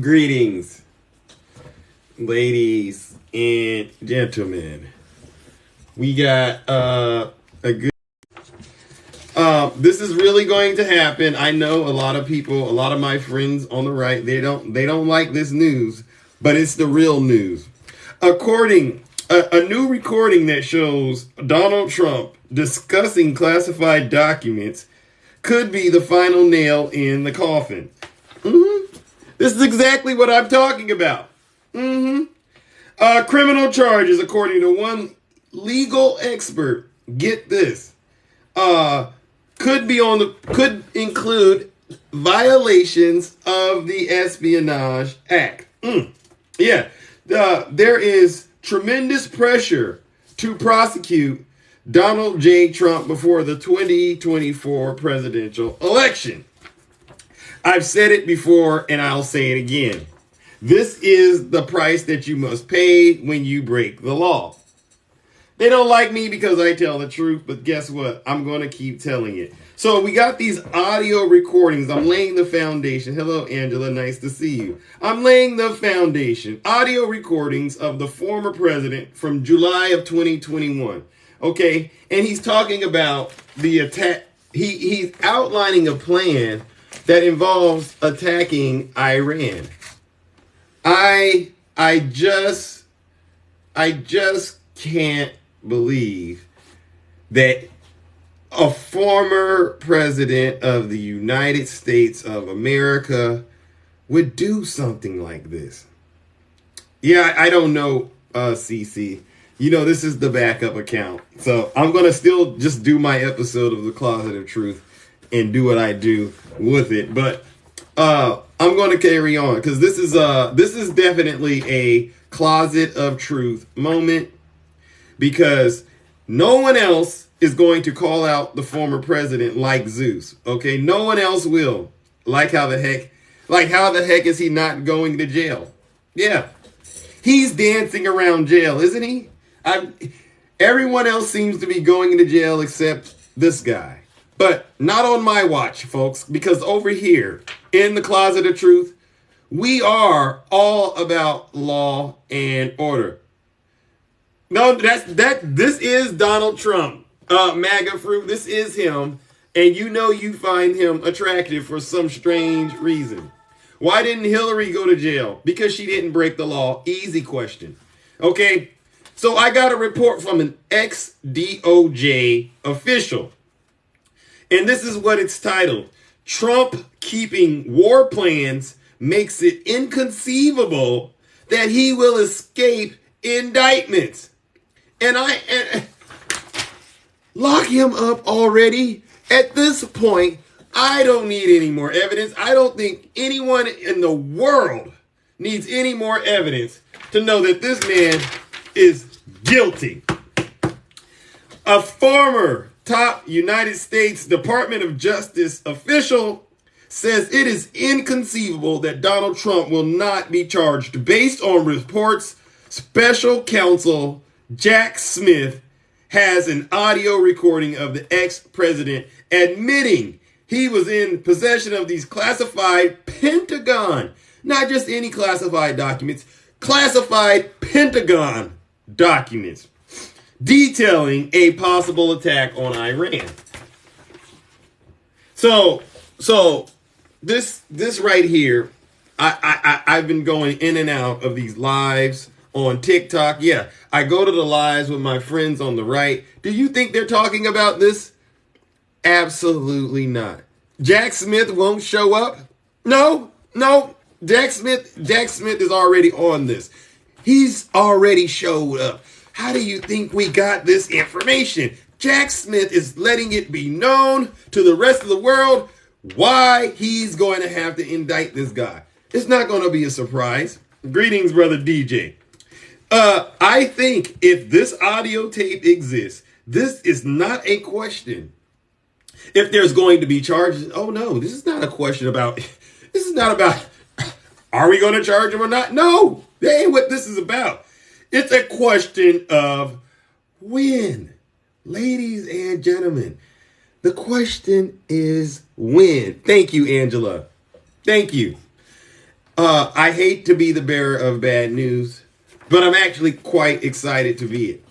Greetings, ladies and gentlemen. We got a good. This is really going to happen. I know a lot of people, a lot of my friends on the right, they don't like this news, but it's the real news. According a new recording that shows Donald Trump discussing classified documents could be the final nail in the coffin. This is exactly what I'm talking about. Criminal charges, according to one legal expert, get this, could include violations of the Espionage Act. Yeah, there is tremendous pressure to prosecute Donald J. Trump before the 2024 presidential election. I've said it before and I'll say it again. This is the price that you must pay when you break the law. They don't like me because I tell the truth, but guess what? I'm going to keep telling it. So we got these audio recordings. I'm laying the foundation. Hello, Angela. Nice to see you. I'm laying the foundation. Audio recordings of the former president from July of 2021. Okay? And he's talking about the attack. He's outlining a plan that involves attacking Iran. I just can't believe that a former president of the United States of America would do something like this. Yeah, I don't know, CC. You know, this is the backup account. So I'm going to still just do my episode of The Closet of Truth and do what I do with it. But I'm going to carry on because this is definitely a Closet of Truth moment, because no one else is going to call out the former president like Zeus. Okay, no one else will. How the heck is he not going to jail? Yeah, he's dancing around jail, isn't he? Everyone else seems to be going to jail except this guy. But not on my watch, folks, because over here in the Closet of Truth, we are all about law and order. No, this is Donald Trump, MAGA fruit. This is him. And you find him attractive for some strange reason. Why didn't Hillary go to jail? Because she didn't break the law. Easy question. Okay, so I got a report from an ex-DOJ official. And this is what it's titled: Trump keeping war plans makes it inconceivable that he will escape indictments. And lock him up already. At this point, I don't need any more evidence. I don't think anyone in the world needs any more evidence to know that this man is guilty. A former top United States Department of Justice official says it is inconceivable that Donald Trump will not be charged based on reports. Special counsel Jack Smith has an audio recording of the ex-president admitting he was in possession of these classified Pentagon, not just any classified documents, classified Pentagon documents detailing a possible attack on Iran. So this right here, I've been going in and out of these lives on TikTok. Yeah, I go to the lives with my friends on the right. Do you think they're talking about this? Absolutely not. Jack Smith won't show up? No. Jack Smith is already on this. He's already showed up. How do you think we got this information? Jack Smith is letting it be known to the rest of the world why he's going to have to indict this guy. It's not going to be a surprise. Greetings, brother DJ. I think if this audio tape exists, this is not a question. If there's going to be charges, oh no, this is not about, are we going to charge him or not? No, that ain't what this is about. It's a question of when. Ladies and gentlemen, the question is when. Thank you, Angela. Thank you. I hate to be the bearer of bad news, but I'm actually quite excited to be it.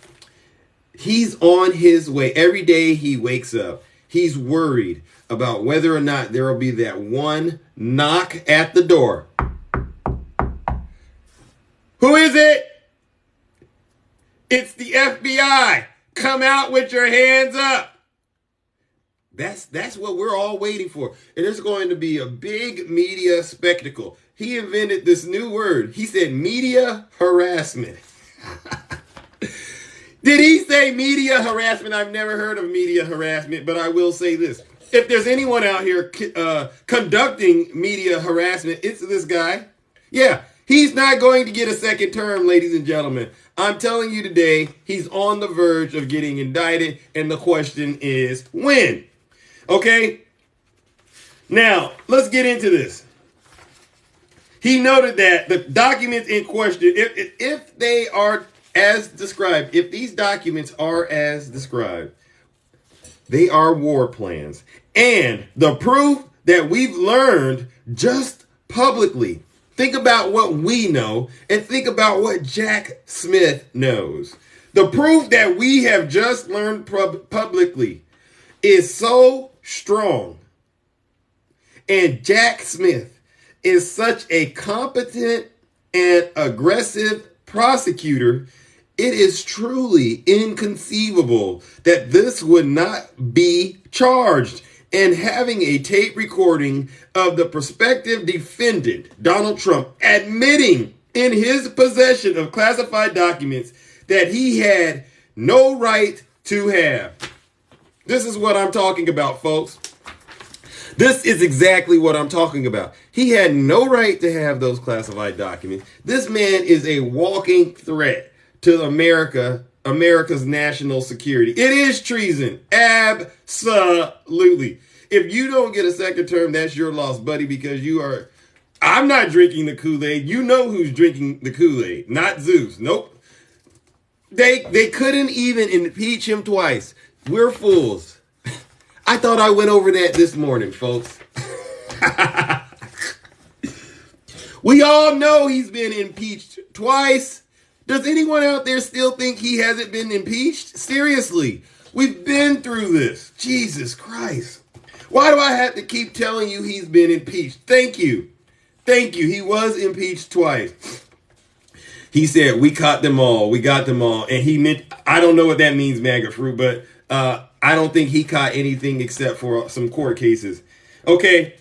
He's on his way. Every day he wakes up, he's worried about whether or not there will be that one knock at the door. Who is it? It's the FBI. Come out with your hands up. That's what we're all waiting for. And there's going to be a big media spectacle. He invented this new word. He said media harassment. Did he say media harassment? I've never heard of media harassment, but I will say this. If there's anyone out here conducting media harassment, it's this guy. Yeah, he's not going to get a second term, ladies and gentlemen. I'm telling you today, he's on the verge of getting indicted, and the question is when? Okay? Now, let's get into this. He noted that the documents in question, if they are as described, if these documents are as described, they are war plans. And the proof that we've learned just publicly, think about what we know and think about what Jack Smith knows. The proof that we have just learned publicly is so strong. And Jack Smith is such a competent and aggressive prosecutor, it is truly inconceivable that this would not be charged. And having a tape recording of the prospective defendant, Donald Trump, admitting in his possession of classified documents that he had no right to have. This is what I'm talking about, folks. This is exactly what I'm talking about. He had no right to have those classified documents. This man is a walking threat to America's national security. It is treason. Absolutely. If you don't get a second term, that's your loss, buddy, because I'm not drinking the Kool-Aid. You know who's drinking the Kool-Aid, not Zeus. Nope. They couldn't even impeach him twice. We're fools. I thought I went over that this morning, folks. We all know he's been impeached twice. Does anyone out there still think he hasn't been impeached? Seriously, we've been through this. Jesus Christ. Why do I have to keep telling you he's been impeached? Thank you. Thank you. He was impeached twice. He said, we caught them all. We got them all. And he meant, I don't know what that means, MAGA fruit, but I don't think he caught anything except for some court cases. Okay.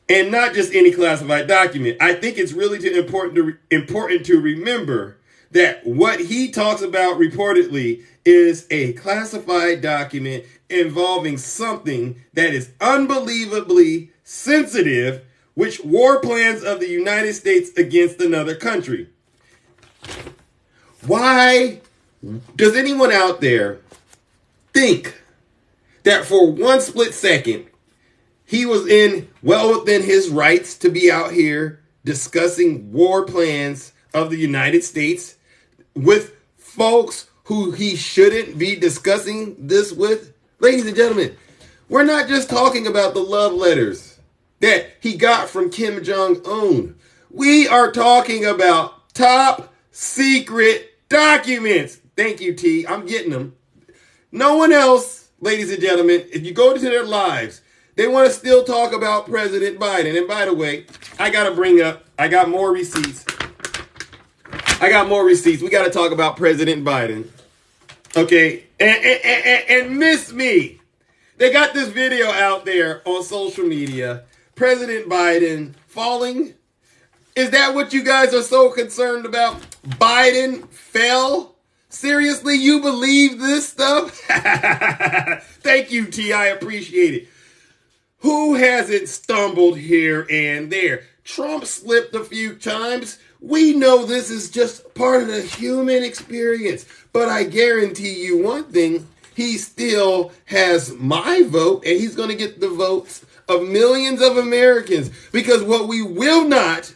And not just any classified document. I think it's really important to remember that what he talks about reportedly is a classified document involving something that is unbelievably sensitive, which war plans of the United States against another country. Why does anyone out there think that for one split second he was well within his rights to be out here discussing war plans of the United States with folks who he shouldn't be discussing this with? Ladies and gentlemen, we're not just talking about the love letters that he got from Kim Jong-un. We are talking about top secret documents. Thank you, T. I'm getting them. No one else, ladies and gentlemen, if you go to their lives, they want to still talk about President Biden. And by the way, I got more receipts. We got to talk about President Biden. Okay. And miss me. They got this video out there on social media. President Biden falling. Is that what you guys are so concerned about? Biden fell? Seriously, you believe this stuff? Thank you, T. I appreciate it. Who hasn't stumbled here and there? Trump slipped a few times. We know this is just part of the human experience. But I guarantee you one thing, he still has my vote, and he's going to get the votes of millions of Americans. Because what we will not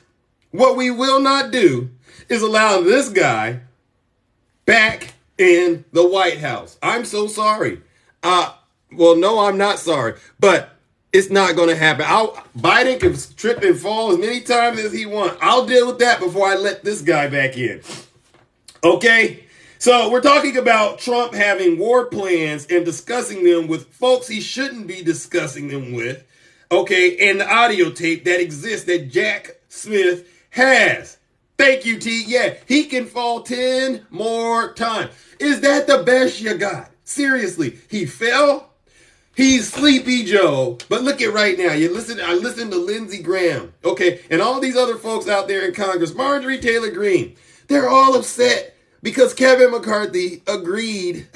do is allow this guy back in the White House. I'm so sorry. Well, no, I'm not sorry. But It's not going to happen. Biden can trip and fall as many times as he wants. I'll deal with that before I let this guy back in. Okay? So we're talking about Trump having war plans and discussing them with folks he shouldn't be discussing them with. Okay? And the audio tape that exists that Jack Smith has. Thank you, T. Yeah, he can fall 10 more times. Is that the best you got? Seriously, he fell. He's Sleepy Joe. But look at right now. I listened to Lindsey Graham, okay, and all these other folks out there in Congress, Marjorie Taylor Greene. They're all upset because Kevin McCarthy agreed.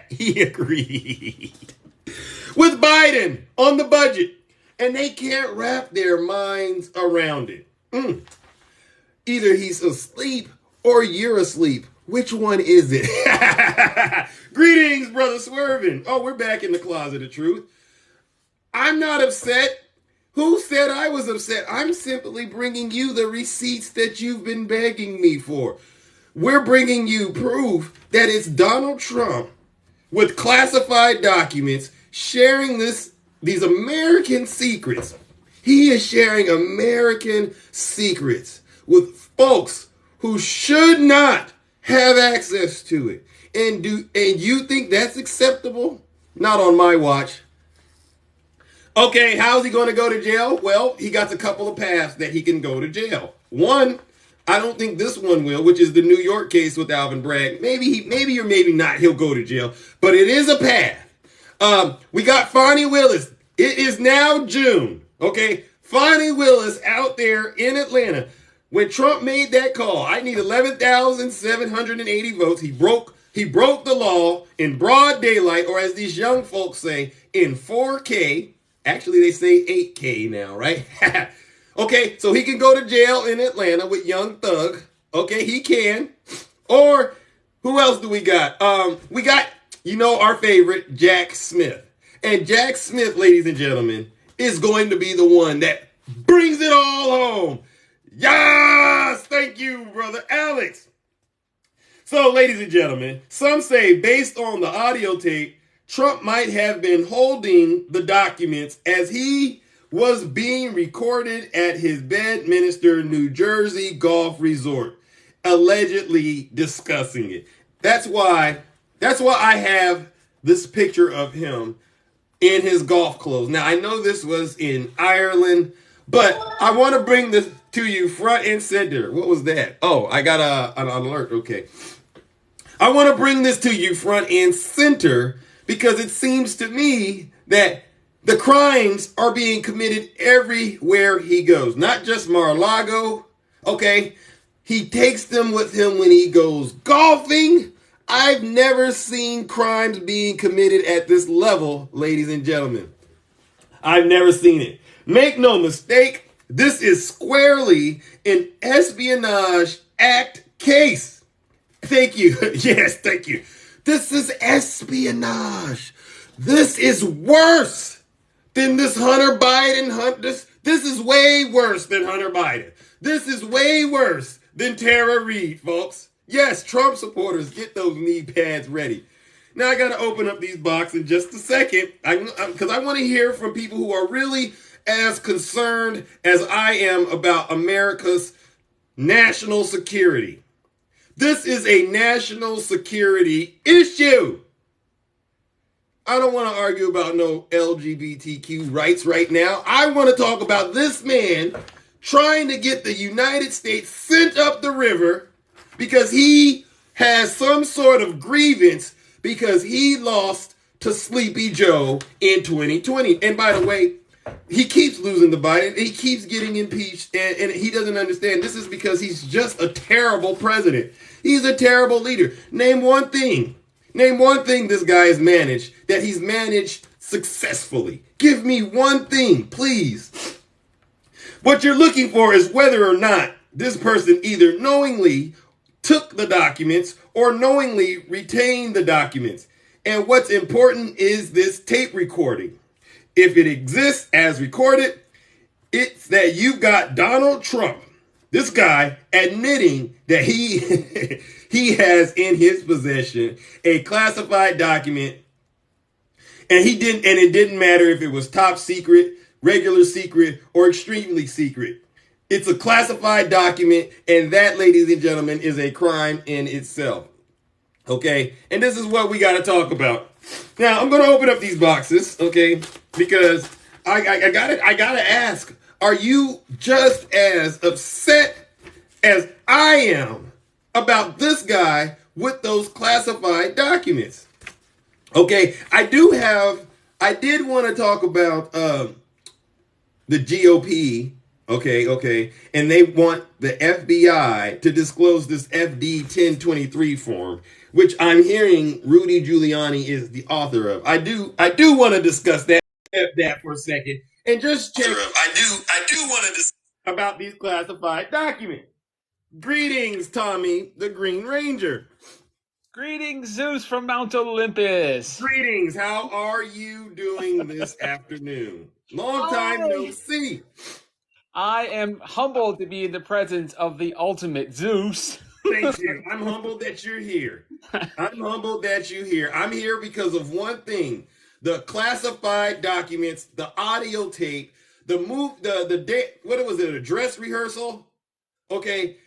He agreed with Biden on the budget. And they can't wrap their minds around it. Either he's asleep or you're asleep. Which one is it? Greetings, Brother Swervin. Oh, we're back in the closet of truth. I'm not upset. Who said I was upset? I'm simply bringing you the receipts that you've been begging me for. We're bringing you proof that it's Donald Trump with classified documents sharing these American secrets. He is sharing American secrets with folks who should not have access to it. And you think that's acceptable? Not on my watch. Okay, how's he going to go to jail? Well, he got a couple of paths that he can go to jail. One, I don't think this one will, which is the New York case with Alvin Bragg. Maybe or maybe not, he'll go to jail. But it is a path. We got Fani Willis. It is now June. Okay, Fani Willis out there in Atlanta. When Trump made that call, I need 11,780 votes. He broke the law in broad daylight, or as these young folks say, in 4K. Actually, they say 8K now, right? Okay, so he can go to jail in Atlanta with Young Thug. Okay, he can. Or who else do we got? We got, our favorite, Jack Smith. And Jack Smith, ladies and gentlemen, is going to be the one that brings it all home. Yes! Thank you, Brother Alex. So, ladies and gentlemen, some say based on the audio tape, Trump might have been holding the documents as he was being recorded at his Bedminster, New Jersey golf resort, allegedly discussing it. That's why I have this picture of him in his golf clothes. Now, I know this was in Ireland, but I want to bring this to you front and center. What was that? Oh, I got an alert. Okay. I want to bring this to you front and center because it seems to me that the crimes are being committed everywhere he goes. Not just Mar-a-Lago. Okay. He takes them with him when he goes golfing. I've never seen crimes being committed at this level, ladies and gentlemen. I've never seen it. Make no mistake, this is squarely an Espionage Act case. Thank you. Yes, thank you. This is espionage. This is worse than this Hunter Biden. This is way worse than Hunter Biden. This is way worse than Tara Reid, folks. Yes, Trump supporters, get those knee pads ready. Now, I got to open up these boxes in just a second because I want to hear from people who are really as concerned as I am about America's national security. This is a national security issue. I don't want to argue about no LGBTQ rights right now. I want to talk about this man trying to get the United States sent up the river because he has some sort of grievance because he lost to Sleepy Joe in 2020. And by the way, he keeps losing to Biden. He keeps getting impeached, and he doesn't understand. This is because he's just a terrible president. He's a terrible leader. Name one thing this guy has managed that he's managed successfully. Give me one thing, please. What you're looking for is whether or not this person either knowingly took the documents or knowingly retained the documents. And what's important is this tape recording. If it exists as recorded, it's that you've got Donald Trump, this guy, admitting that he has in his possession a classified document And he didn't, and it didn't matter if it was top secret, regular secret, or extremely secret. It's a classified document, and that, ladies and gentlemen, is a crime in itself. Okay, and this is what we got to talk about. Now I'm going to open up these boxes, okay, because I gotta ask: are you just as upset as I am about this guy with those classified documents? Okay, I did want to talk about the GOP. Okay, and they want the FBI to disclose this FD 1023 form, which I'm hearing Rudy Giuliani is the author of. I do want to discuss that for a second and just check. I do want to discuss about these classified documents. Greetings, Tommy, the Green Ranger. Greetings, Zeus from Mount Olympus. Greetings. How are you doing this afternoon? Long time no see. I am humbled to be in the presence of the ultimate Zeus. Thank you. I'm humbled that you're here. I'm here because of one thing: the classified documents, the audio tape, the day. What was it? A dress rehearsal? Okay.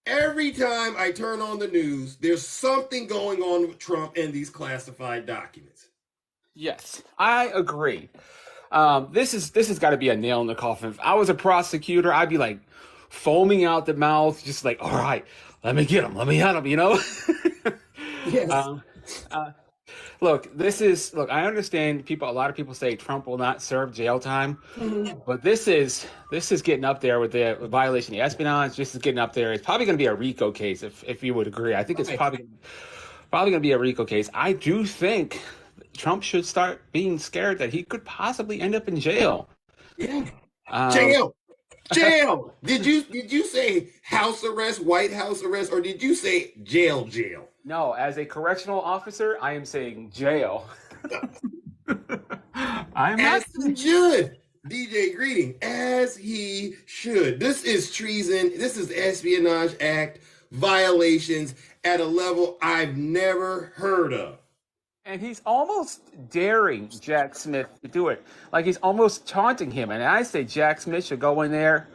Every time I turn on the news, there's something going on with Trump and these classified documents. Yes, I agree. This has got to be a nail in the coffin. If I was a prosecutor, I'd be like foaming out the mouth, just like, all right, let me get him, you know? Yes. Look, I understand a lot of people say Trump will not serve jail time, but this is getting up there with the violation of espionage. This is getting up there. It's probably going to be a RICO case, if you would agree. I think it's probably going to be a RICO case. I do think Trump should start being scared that he could possibly end up in jail. Yeah. Jail. Did you say house arrest, White House arrest, or did you say jail? No, as a correctional officer, I am saying jail. As he should. DJ Greeting, as he should. This is treason. This is Espionage Act violations at a level I've never heard of. And he's almost daring Jack Smith to do it. Like he's almost taunting him. And I say Jack Smith should go in there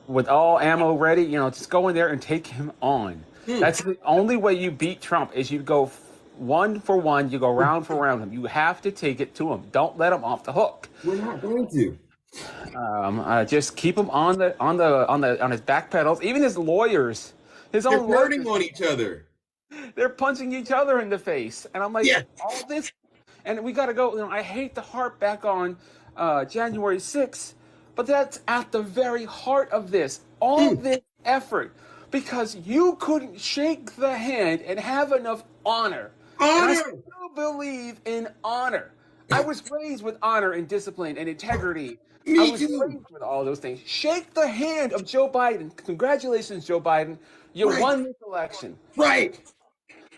with all ammo ready, just go in there and take him on. That's the only way you beat Trump is you go one for one, you go round for round him. You have to take it to him. Don't let him off the hook. We're not going to. Just keep him on his back pedals. Even his lawyers, his own They're turning on each other. They're punching each other in the face. And I'm like, all this, and we got to go. I hate to harp back on January 6th, but that's at the very heart of this. All this effort, because you couldn't shake the hand and have enough honor. And I still believe in honor. I was raised with honor and discipline and integrity. I was raised with all those things. Shake the hand of Joe Biden. Congratulations, Joe Biden. You won this election. Right.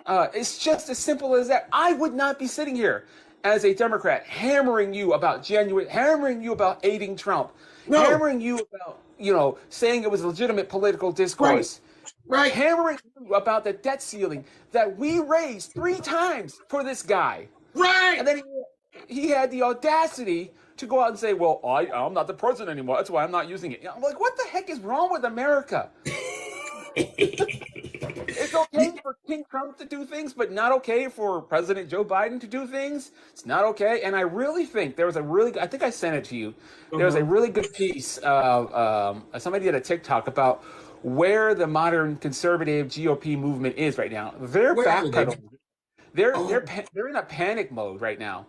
It's just as simple as that. I would not be sitting here as a Democrat hammering you about January, hammering you about aiding Trump, hammering you about, saying it was a legitimate political discourse. Right. Hammering you about the debt ceiling that we raised 3 times for this guy. Right. And then he had the audacity to go out and say, well, I'm not the president anymore. That's why I'm not using it. I'm like, what the heck is wrong with America? It's okay for King Trump to do things, but not okay for President Joe Biden to do things. It's not okay. And I really think there was I think I sent it to you. There was a really good piece of somebody did a TikTok about where the modern conservative GOP movement is right now. They're backpedaling. They're in a panic mode right now.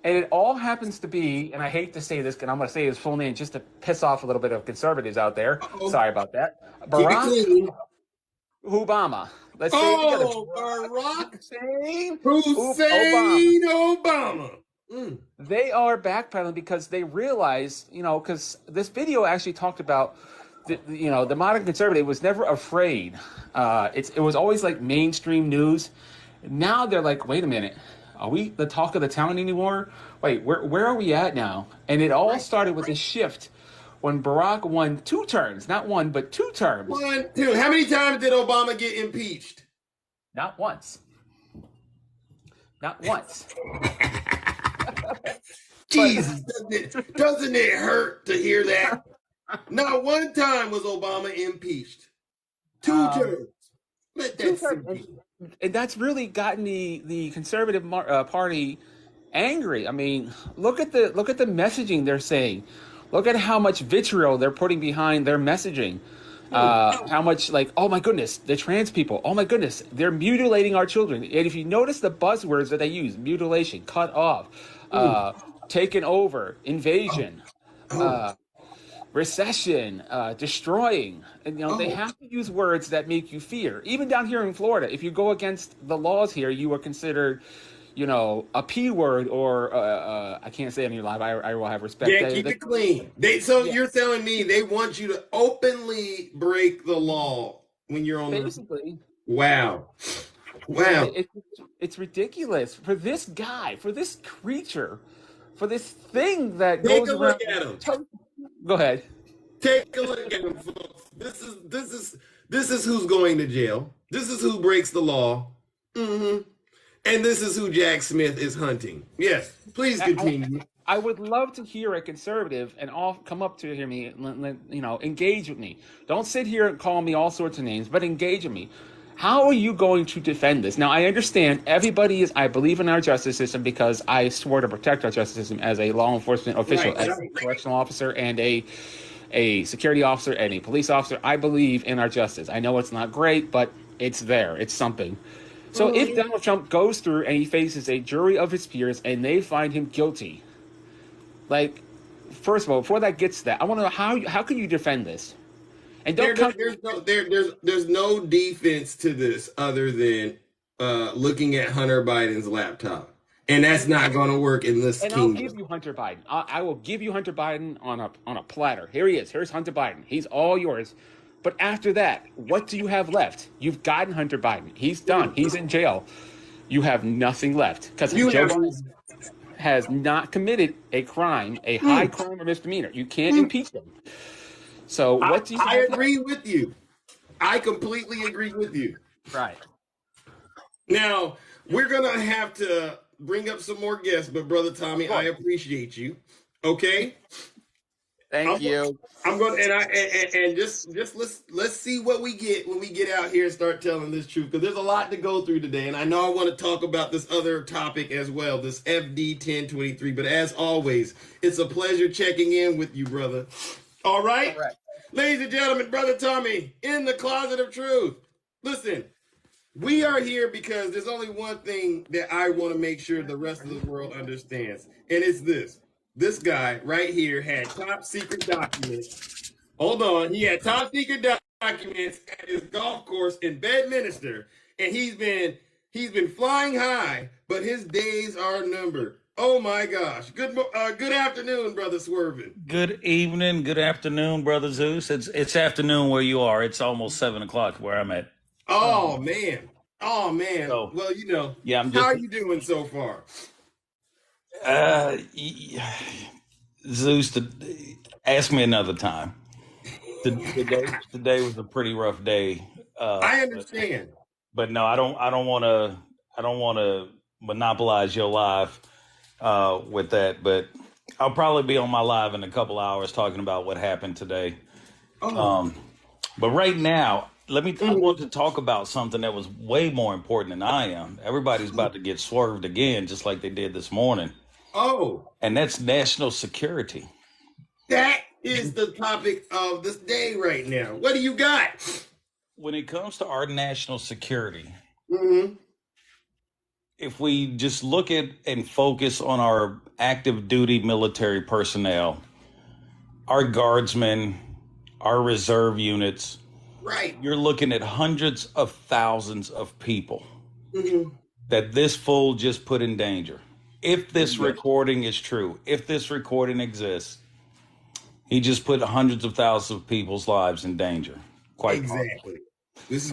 And it all happens to be, and I hate to say this, and I'm going to say his full name just to piss off a little bit of conservatives out there. Sorry about that. Barack Obama. Let's say it together. Barack Hussein Obama. They are backpedaling because they realize, because this video actually talked about, the modern conservative was never afraid. It was always like mainstream news. Now they're like, wait a minute. Are we the talk of the town anymore? Wait, where are we at now? And it all started with a shift when Barack won 2 terms. Not 1, but 2 terms. 1, 2. How many times did Obama get impeached? Not once. Not once. Jesus, doesn't it hurt to hear that? Not one time was Obama impeached. Two terms. Let that sink in. And that's really gotten the conservative party angry. I mean, look at the messaging they're saying. Look at how much vitriol they're putting behind their messaging. How much like, oh my goodness, the trans people. Oh my goodness, they're mutilating our children. And if you notice the buzzwords that they use, mutilation, cut off, taken over, invasion, recession, destroying. And they have to use words that make you fear. Even down here in Florida, if you go against the laws here, you are considered, a P word or I can't say it on your live. I will have respect. Yeah, keep it clean. You're telling me they want you to openly break the law when you're on basically. Wow. It's ridiculous for this guy, for this creature, for this thing that Take goes a around. look at him. Go ahead. Take a look at him, folks. This is who's going to jail. This is who breaks the law. And this is who Jack Smith is hunting. Yes, please continue. I would love to hear a conservative and all come up to hear me, engage with me. Don't sit here and call me all sorts of names, but engage with me. How are you going to defend this? Now, I understand I believe in our justice system because I swore to protect our justice system as a law enforcement official, as a correctional officer and a security officer and a police officer. I believe in our justice. I know it's not great, but it's there. It's something. So if Donald Trump goes through and he faces a jury of his peers and they find him guilty, like, first of all, before that gets to that, I want to know how can you defend this? And there's no defense to this other than looking at Hunter Biden's laptop, and that's not going to work in this kingdom. I'll give you Hunter Biden. I will give you Hunter Biden on a platter. Here he is. Here's Hunter Biden. He's all yours. But after that, what do you have left? You've gotten Hunter Biden. He's done. He's in jail. You have nothing left because Joe Biden has not committed a crime, a high crime or misdemeanor. You can't impeach him. So what do you? I agree with you. I completely agree with you. Right. Now we're gonna have to bring up some more guests, but Brother Tommy, I appreciate you. Okay. Thank you. I'm going and just let's see what we get when we get out here and start telling this truth, because there's a lot to go through today, and I know I want to talk about this other topic as well, this FD 1023. But as always, it's a pleasure checking in with you, brother. All right, ladies and gentlemen, Brother Tommy in the closet of truth. Listen, we are here because there's only one thing that I want to make sure the rest of the world understands, and it's this. This guy right here had top secret documents. Hold on. He had top secret documents at his golf course in Bedminster. And he's been flying high, but his days are numbered. Oh my gosh. Good afternoon, Brother Swervin. Good evening. Good afternoon, Brother Zeus. It's afternoon where you are. It's almost 7:00 where I'm at. Oh man. So, well, yeah, how are you doing so far? Zeus, ask me another time. Today was a pretty rough day. I understand, but no, I don't want to monopolize your live with that. But I'll probably be on my live in a couple hours talking about what happened today. But right now, I want to talk about something that was way more important than I am. Everybody's about to get swerved again, just like they did this morning. And that's national security. That is the topic of this day right now. What do you got? When it comes to our national security, if we just look at and focus on our active duty military personnel, our guardsmen, our reserve units, you're looking at hundreds of thousands of people that this fool just put in danger. If this recording is true, if this recording exists, he just put hundreds of thousands of people's lives in danger. Quite exactly. This is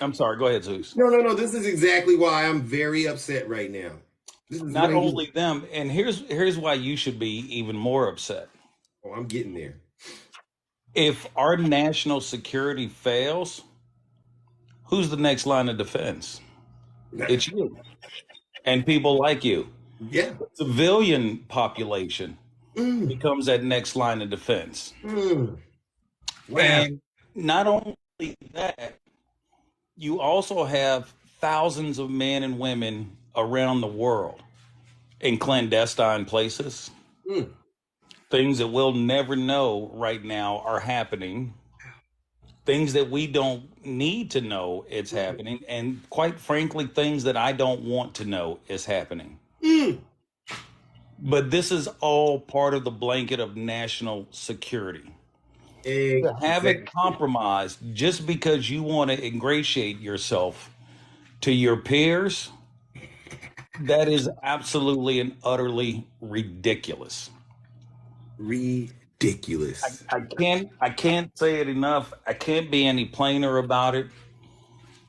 I'm sorry. Go ahead, Zeus. No. This is exactly why I'm very upset right now. This is not only them, and here's why you should be even more upset. Oh, I'm getting there. If our national security fails, who's the next line of defense? It's you. And people like you. Yeah. Civilian population becomes that next line of defense. Wow. And not only that, you also have thousands of men and women around the world in clandestine places. Things that we'll never know right now are happening. Things that we don't need to know it's happening. And quite frankly, things that I don't want to know is happening. But this is all part of the blanket of national security. To have it compromised just because you want to ingratiate yourself to your peers, that is absolutely and utterly ridiculous. Ridiculous. I can't say it enough. I can't be any plainer about it.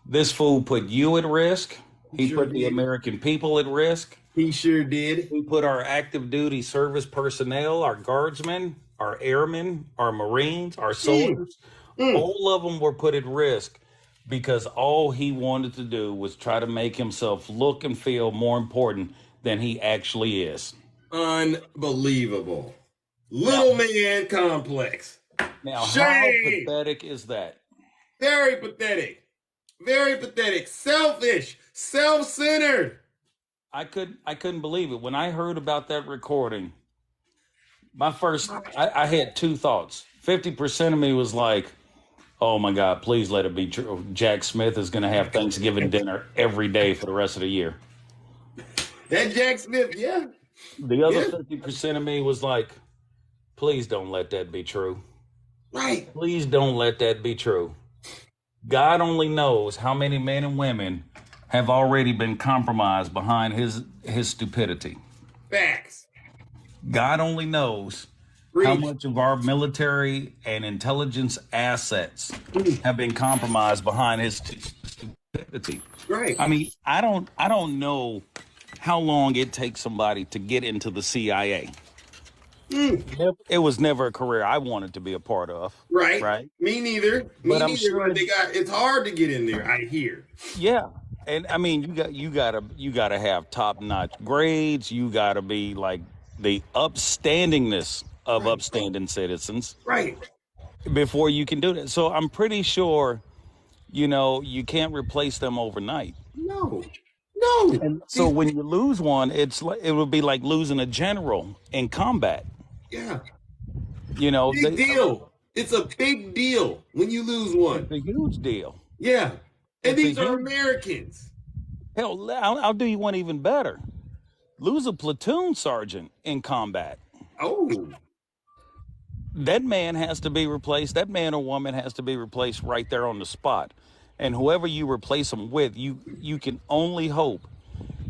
This fool put you at risk. He put the American people at risk. He sure did. He put our active duty service personnel, our guardsmen, our airmen, our Marines, our soldiers, all of them were put at risk because all he wanted to do was try to make himself look and feel more important than he actually is. Unbelievable. Little man complex. Now, how pathetic is that? Very pathetic. Very pathetic. Selfish. Self-centered. I couldn't believe it. When I heard about that recording, I had two thoughts. 50% of me was like, oh my God, please let it be true. Jack Smith is going to have Thanksgiving dinner every day for the rest of the year. That Jack Smith, yeah. The other 50% of me was like, please don't let that be true. Right. Please don't let that be true. God only knows how many men and women have already been compromised behind his stupidity. Facts. God only knows how much of our military and intelligence assets have been compromised behind his stupidity. Right. I mean, I don't know how long it takes somebody to get into the CIA. It was never a career I wanted to be a part of. Right. Right. Me neither. I'm sure it's hard to get in there, I hear. Yeah. And I mean, you gotta have top notch grades. You gotta be like the upstandingness of upstanding citizens, right? Before you can do that. So I'm pretty sure, you can't replace them overnight. No. And so when you lose one, it would be like losing a general in combat. Yeah. Big deal. It's a big deal when you lose one. It's a huge deal. Yeah. And these are Americans. Hell, I'll do you one even better. Lose a platoon sergeant in combat. Oh. That man has to be replaced. That man or woman has to be replaced right there on the spot. And whoever you replace them with, you can only hope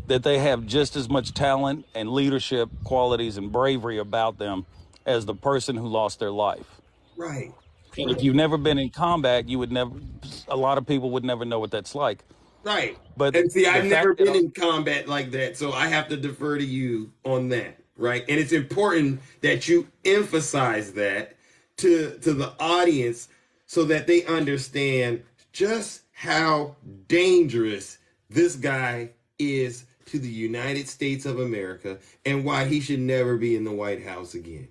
that they have just as much talent and leadership qualities and bravery about them as the person who lost their life. Right. And if you've never been in combat, a lot of people would never know what that's like. Right. But and see, I've never been in combat like that, so I have to defer to you on that, right? And it's important that you emphasize that to the audience so that they understand just how dangerous this guy is to the United States of America and why he should never be in the White House again.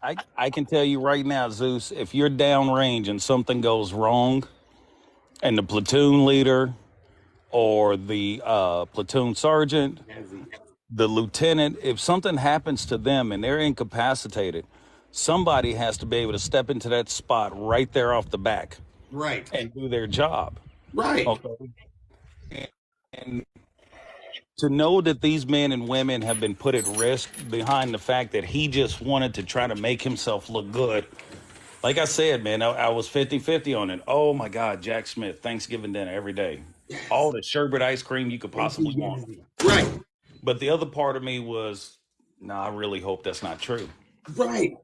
I can tell you right now, Zeus, if you're downrange and something goes wrong and the platoon leader or the platoon sergeant, the lieutenant, if something happens to them and they're incapacitated, somebody has to be able to step into that spot right there off the back. Right. And do their job. Right. Okay. And to know that these men and women have been put at risk behind the fact that he just wanted to try to make himself look good. Like I said, man, I was 50-50 on it. Oh my God, Jack Smith, Thanksgiving dinner every day. Yes. All the sherbet ice cream you could possibly want. Right. But the other part of me was, I really hope that's not true. Right.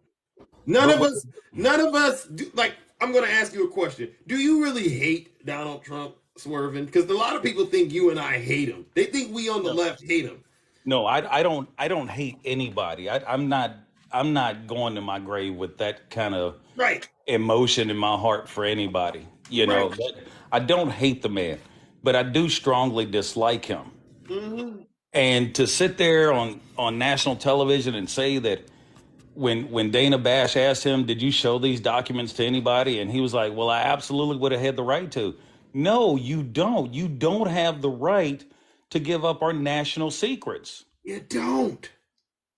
None of us do, like, I'm going to ask you a question. Do you really hate Donald Trump swerving? Because a lot of people think you and I hate him. They think we on the left hate him. No, I don't hate anybody. I'm not going to my grave with that kind of emotion in my heart for anybody. I don't hate the man, but I do strongly dislike him. Mm-hmm. And to sit there on national television and say that when Dana Bash asked him, did you show these documents to anybody? And he was like, well, I absolutely would have had the right to. No, you don't. You don't have the right to give up our national secrets. You don't.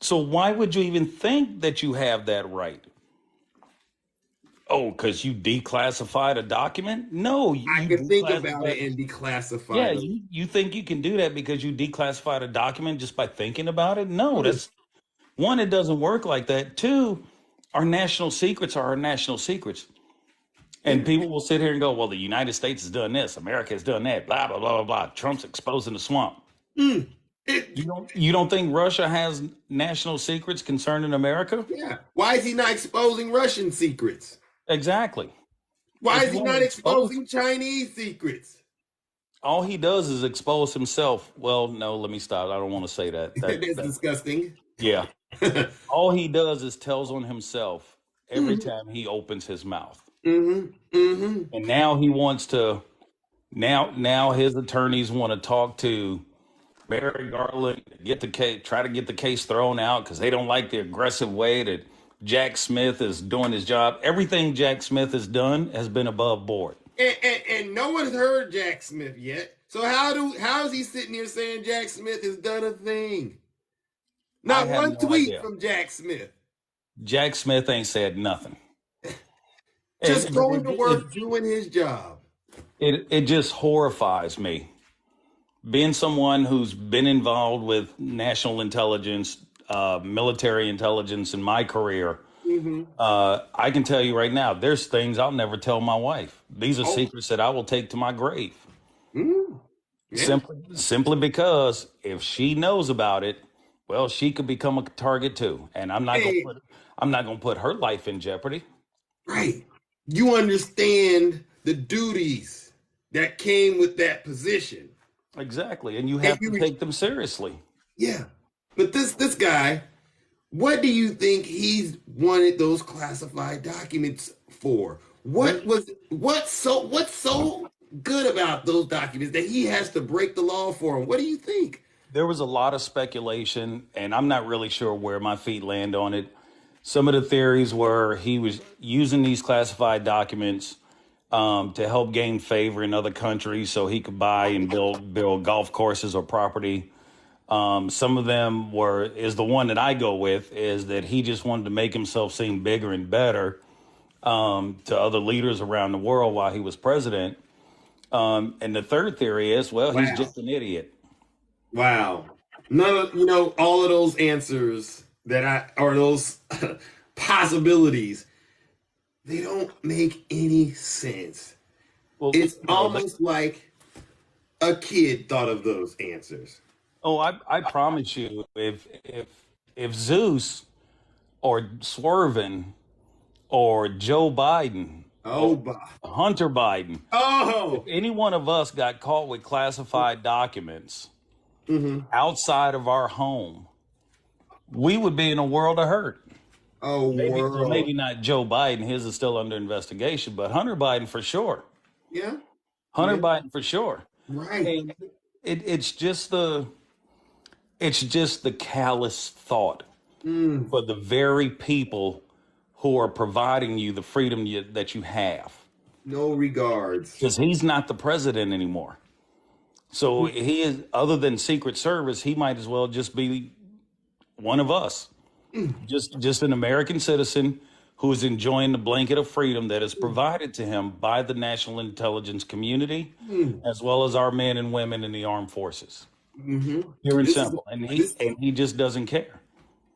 So why would you even think that you have that right? Oh, because you declassified a document? No, I can think about it and declassify Yeah, it. you think you can do that because you declassified a document just by thinking about it? No, that's one, it doesn't work like that. Two, our national secrets are our national secrets. And people will sit here and go, well, the United States has done this, America has done that, blah, blah, blah, blah, blah. Trump's exposing the swamp. You don't think Russia has national secrets concerning America? Yeah. Why is he not exposing Russian secrets? Exactly. Why is he not exposing Chinese secrets? All he does is expose himself. Well, no, let me stop. I don't want to say that. That's disgusting. Yeah. All he does is tells on himself every time he opens his mouth. And now he wants to, now his attorneys want to talk to Barry Garland, get the case, try to get the case thrown out because they don't like the aggressive way that Jack Smith is doing his job. Everything Jack Smith has done has been above board. And no one's heard Jack Smith yet. So how is he sitting here saying Jack Smith has done a thing? Not one tweet from Jack Smith. Jack Smith ain't said nothing. Just going to work, doing his job. It just horrifies me. Being someone who's been involved with national intelligence, military intelligence in my career, I can tell you right now, there's things I'll never tell my wife. These are secrets that I will take to my grave. Yeah. Simply because if she knows about it, well, she could become a target too, and I'm not gonna put her life in jeopardy. Right. You understand the duties that came with that position. Exactly, and you have to take them seriously. Yeah, but this guy, what do you think he's wanted those classified documents for? What's so good about those documents that he has to break the law for them? What do you think? There was a lot of speculation, and I'm not really sure where my feet land on it. Some of the theories were he was using these classified documents to help gain favor in other countries so he could buy and build golf courses or property. Some of them is the one that I go with, is that he just wanted to make himself seem bigger and better to other leaders around the world while he was president. And the third theory is, well, he's just an idiot. Wow. None of, all of those answers those possibilities, they don't make any sense. Well, it's almost like a kid thought of those answers. Oh, I promise you, if Zeus or Swervin or Joe Biden, Hunter Biden, if any one of us got caught with classified documents outside of our home, we would be in a world of hurt. Maybe not Joe Biden. His is still under investigation, but Hunter Biden for sure. Yeah. Hunter Biden for sure. Right. And it's just the callous thought for the very people who are providing you the freedom that you have. No regards. Because he's not the president anymore. So he is, other than Secret Service, he might as well just be one of us. Just an American citizen who is enjoying the blanket of freedom that is provided to him by the national intelligence community, as well as our men and women in the armed forces. Pure and simple. And he just doesn't care.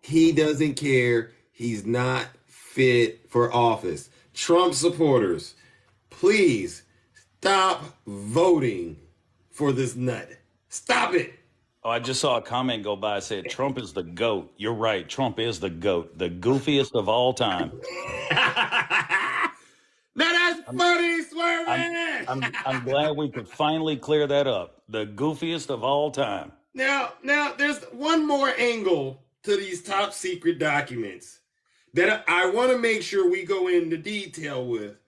He doesn't care. He's not fit for office. Trump supporters, please stop voting for this nut. Stop it. Oh, I just saw a comment go by. It said, Trump is the GOAT. You're right. Trump is the GOAT, the goofiest of all time. Now that's funny, Swervin. I'm glad we could finally clear that up. The goofiest of all time. Now, there's one more angle to these top secret documents that I want to make sure we go into detail with,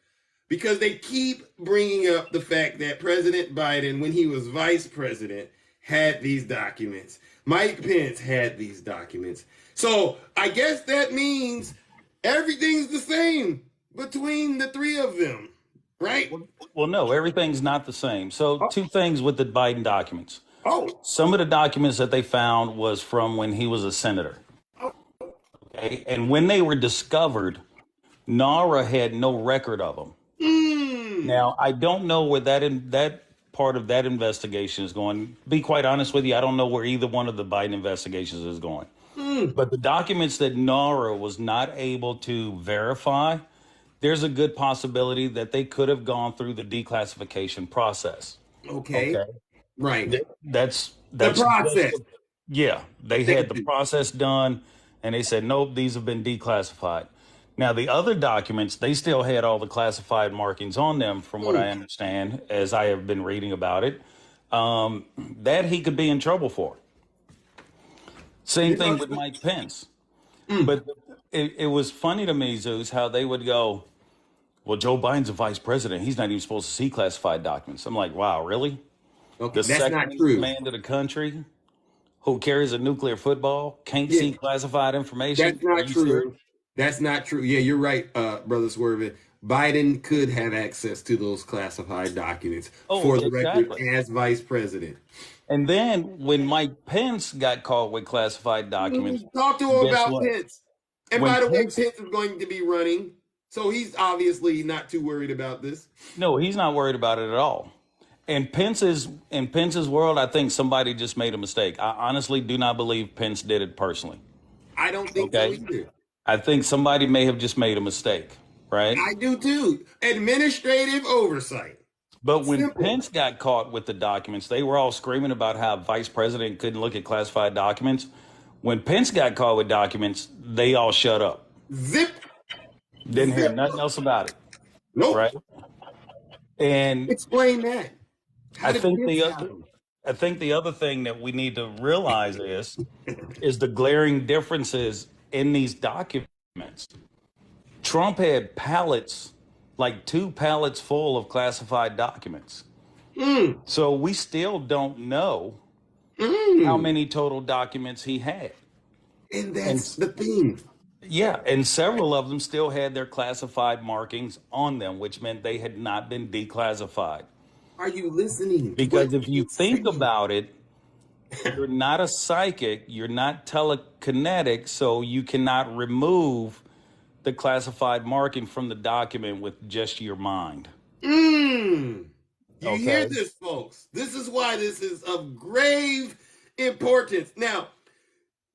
because they keep bringing up the fact that President Biden, when he was vice president, had these documents. Mike Pence had these documents. So I guess that means everything's the same between the three of them, right? Well, no, everything's not the same. So, two things with the Biden documents. Oh, Some of the documents that they found was from when he was a senator. Okay? And when they were discovered, NARA had no record of them. Now, I don't know where that part of that investigation is going. Be quite honest with you, I don't know where either one of the Biden investigations is going. But the documents that NARA was not able to verify, there's a good possibility that they could have gone through the declassification process. okay. Right. That's The process. Yeah, they had the process done, and they said, nope, these have been declassified. Now, the other documents, they still had all the classified markings on them, from what I understand, as I have been reading about it, that he could be in trouble for. Same thing with Mike Pence. But it was funny to me, Zeus, how they would go, well, Joe Biden's a vice president. He's not even supposed to see classified documents. I'm like, wow, really? Okay, The that's second not in true. command of the country, who carries a nuclear football, can't see classified information? That's not true. That's not true. Yeah, you're right, Brother Swerve. Biden could have access to those classified documents for the record as vice president. And then when Mike Pence got caught with classified documents, talk to him about Pence. And When by the way, Pence- Pence is going to be running, so he's obviously not too worried about this. no, he's not worried about it at all. In Pence's world, I think somebody just made a mistake. I honestly do not believe Pence did it personally. I don't think so either. I think somebody may have just made a mistake, right? I do too. Administrative oversight. But when Simple. Pence got caught with the documents, they were all screaming about how vice president couldn't look at classified documents. When Pence got caught with documents, they all shut up. Zip. Didn't hear nothing else about it, Nope. right? And Explain that. How I did think Pence the happen? I think the other thing that we need to realize is the glaring differences in these documents. Trump had pallets, like 2 pallets full of classified documents. So we still don't know how many total documents he had. And that's the thing. Yeah, and several of them still had their classified markings on them, which meant they had not been declassified. Are you listening? Because if you think about it, you're not a psychic, you're not telekinetic, so you cannot remove the classified marking from the document with just your mind. You Okay. hear this, folks? This is why this is of grave importance. Now,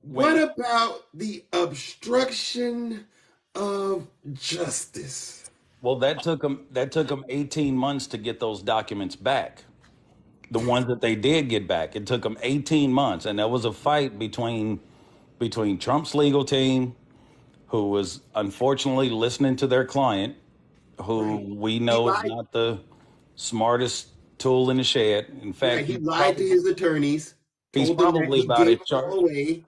what about the obstruction of justice? Well, that took them 18 months to get those documents back. The ones that they did get back, it took them 18 months, and there was a fight between Trump's legal team, who was unfortunately listening to their client, who we know is not the smartest tool in the shed. In fact, He lied to his attorneys. he's told them that probably he about gave as it all sharp. away.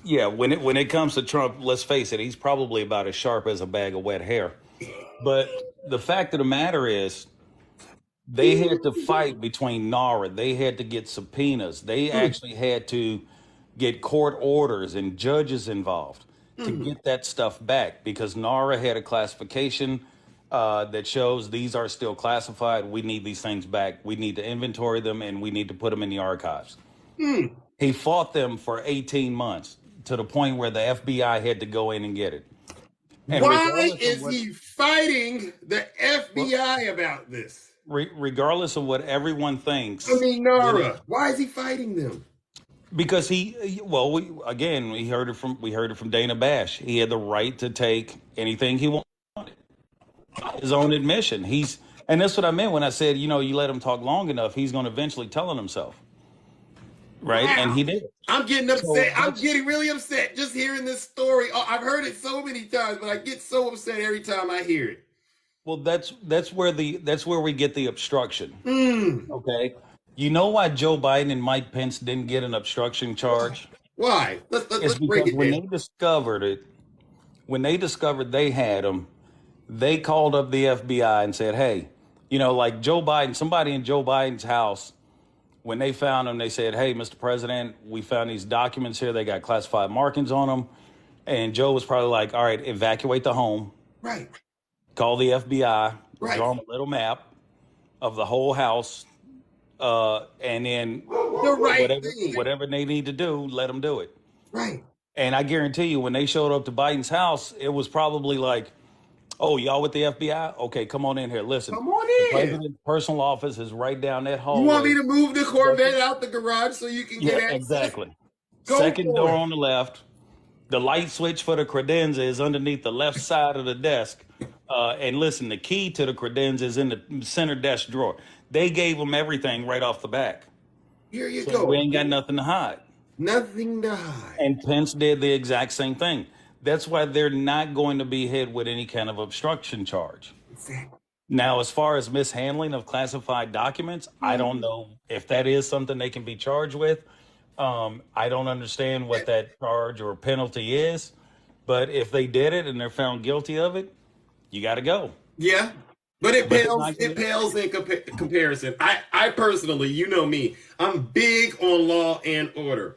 Yeah, when it comes to Trump, let's face it, he's probably about as sharp as a bag of wet hair. But the fact of the matter is, they had to fight between NARA. They had to get subpoenas. They actually had to get court orders and judges involved to get that stuff back, because NARA had a classification that shows these are still classified. We need these things back. We need to inventory them, and we need to put them in the archives. He fought them for 18 months to the point where the FBI had to go in and get it. And Why regardless of is what- he fighting the FBI about this? regardless of what everyone thinks, I mean, Nara, why is he fighting them? because we heard it from Dana Bash. He had the right to take anything he wanted. His own admission. And that's what I meant when I said, you let him talk long enough, he's going to eventually tell on himself. Right? Wow. And he did. I'm getting upset. I'm getting really upset just hearing this story. Oh, I've heard it so many times, but I get so upset every time I hear it. Well, that's where we get the obstruction. Mm. Okay. You know why Joe Biden and Mike Pence didn't get an obstruction charge? Why? Let's It's break because it when down. they discovered it, when they discovered they had him, they called up the FBI and said, hey, like Joe Biden, somebody in Joe Biden's house When they found him, they said, "Hey, Mr. President, we found these documents here. They got classified markings on them." And Joe was probably like, "All right, evacuate the home, Right. call the FBI, Right. draw them a little map of the whole house, and then The right thing. whatever they need to do, let them do it." Right. And I guarantee you, when they showed up to Biden's house, it was probably like, "Oh, y'all with the FBI? Okay, come on in here. Listen, Come on the in. president's personal office is right down that You hallway." want me to move the Corvette out the garage so you can Yeah, get access? exactly. Go Second for door it. on the left. The light switch for the credenza is underneath the left side of the desk. And listen, the key to the credenza is in the center desk drawer. They gave them everything right off the back. Here you So go. we ain't got nothing to hide. Nothing to hide. And Pence did the exact same thing. That's why they're not going to be hit with any kind of obstruction charge. Exactly. Now, as far as mishandling of classified documents, I don't know if that is something they can be charged with. I don't understand what that charge or penalty is, but if they did it and they're found guilty of it, you got to go. Yeah. But it But they're pales. not It gonna- pales in comparison. I personally, you know me, I'm big on law and order.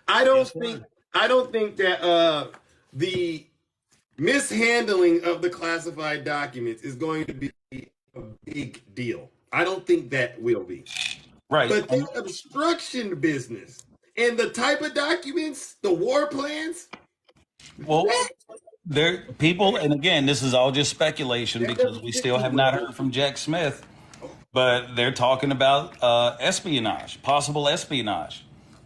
I don't Yes, sir. think. I don't think that the mishandling of the classified documents is going to be a big deal. I don't think that will be. Right. But the obstruction business and the type of documents, the war plans. Well, there people, and again, this is all just speculation because we still have not heard from Jack Smith, but they're talking about espionage, possible espionage,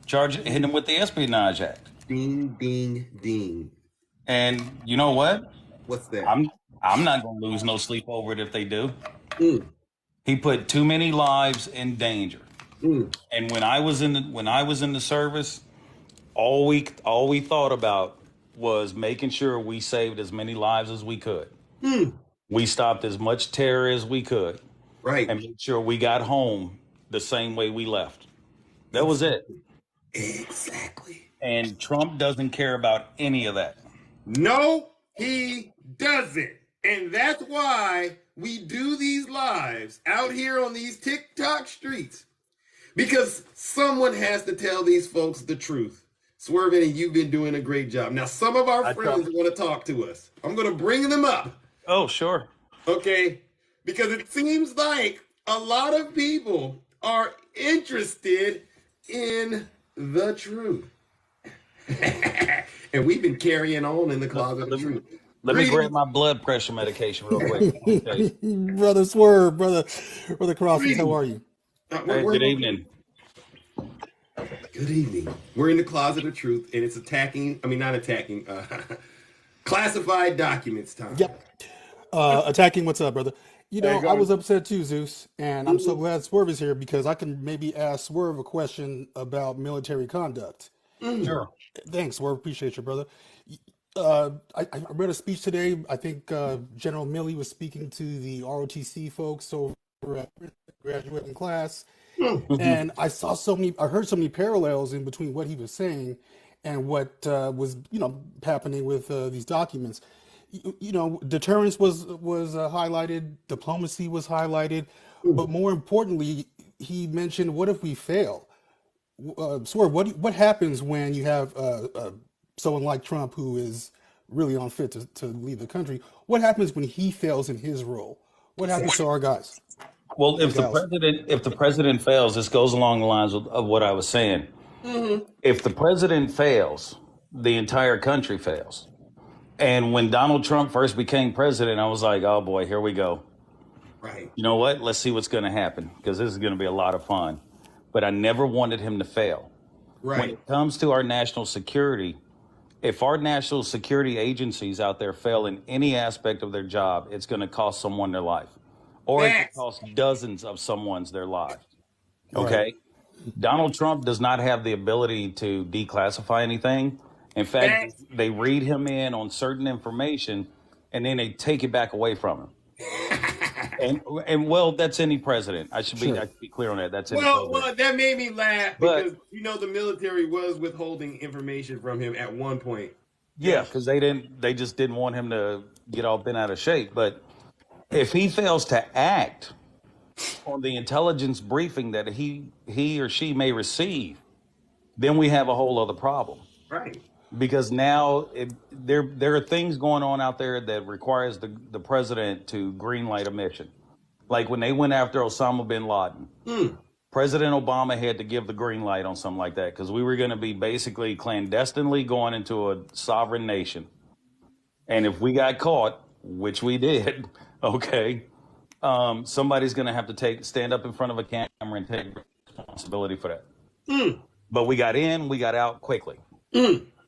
hitting him with the Espionage Act. Ding, ding, ding. And you know what? What's that? I'm not gonna lose no sleep over it if they do. Mm, He put too many lives in danger. mm. And when I was in the service, all we thought about was making sure we saved as many lives as we could. Mm. We stopped as much terror as we could Right. and made sure we got home the same way we left. That was it. Exactly. And Trump doesn't care about any of that. No, he doesn't. And that's why we do these lives out here on these TikTok streets. Because someone has to tell these folks the truth. Swervin, you've been doing a great job. Now, some of our friends want to talk to us. I'm going to bring them up. Oh, sure. Okay? Because it seems like a lot of people are interested in the truth. And we've been carrying on in the closet of truth. Let me grab my blood pressure medication real quick. Okay. Brother Swerve, brother Crosby, how are you? Hey, good evening. Good evening. We're in the closet of truth, and it's classified documents time. Yep. Attacking what's up, brother? You know, go I on. was upset too, Zeus, and I'm so glad Swerve is here because I can maybe ask Swerve a question about military conduct. Sure. Thanks, Swerve. Appreciate you, brother. I read a speech today. I think General Milley was speaking to the ROTC folks over at graduating class, and I heard so many parallels in between what he was saying and what was, happening with these documents. Deterrence was highlighted, diplomacy was highlighted, but more importantly, he mentioned, what if we fail? Swerve, what happens when you have someone like Trump who is really unfit to lead the country? What happens when he fails in his role? What happens to our guys? Well, if the president fails, this goes along the lines of what I was saying. If the president fails, the entire country fails. And when Donald Trump first became president, I was like, oh boy, here we go. Right. You know what? Let's see what's going to happen because this is going to be a lot of fun. But I never wanted him to fail. When Right. it comes to our national security, if our national security agencies out there fail in any aspect of their job, it's going to cost someone their life, or it Facts. could cost dozens of someone's their lives. Okay. Donald Trump does not have the ability to declassify anything. In fact, Facts. they read him in on certain information and then they take it back away from him. And well, that's any president. I should be clear on that. That's any president. Well, that made me laugh But- because the military was withholding information from him at one point. Yeah, because they just didn't want him to get all bent out of shape. But if he fails to act, on the intelligence briefing that he or she may receive, then we have a whole other problem. Right. Because now there are things going on out there that requires the president to greenlight a mission. Like when they went after Osama bin Laden, President Obama had to give the green light on something like that because we were going to be basically clandestinely going into a sovereign nation. And if we got caught, which we did, okay, somebody's going to have to stand up in front of a camera and take responsibility for that. But we got in, we got out quickly.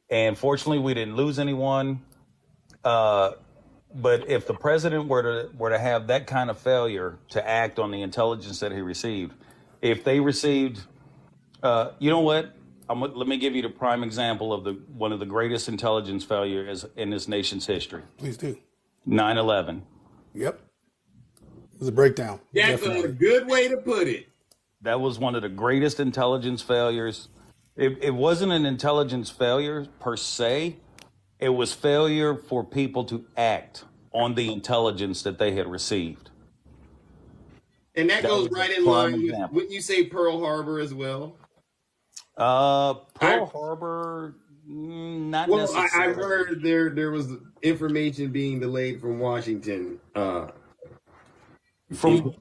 And fortunately, we didn't lose anyone. But if the president were to have that kind of failure to act on the intelligence that he received, if they received, you know what? Let me give you the prime example of one of the greatest intelligence failures in this nation's history. Please do. 9/11. Yep. It was a breakdown. That's a good way to put it. That was one of the greatest intelligence failures. It wasn't an intelligence failure per se. It was failure for people to act on the intelligence that they had received. And that goes right in line with, wouldn't you say Pearl Harbor as well? Pearl Harbor, not necessarily. I heard there was information being delayed from Washington. From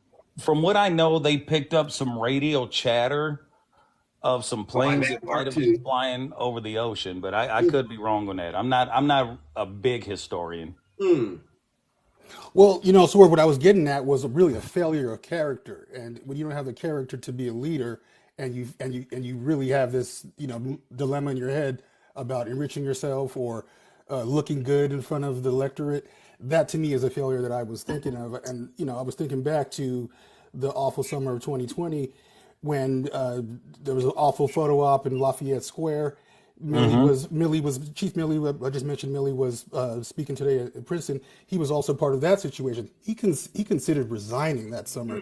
what I know, they picked up some radio chatter of some planes that might have been flying over the ocean, but I could be wrong on that. I'm not a big historian. Well, so what I was getting at was really a failure of character, and when you don't have the character to be a leader, and you really have this dilemma in your head about enriching yourself or looking good in front of the electorate, that to me is a failure that I was thinking of, and I was thinking back to the awful summer of 2020 when there was an awful photo op in Lafayette Square. Chief Milley, I just mentioned Milley was speaking today at Princeton. He was also part of that situation. He considered resigning that summer,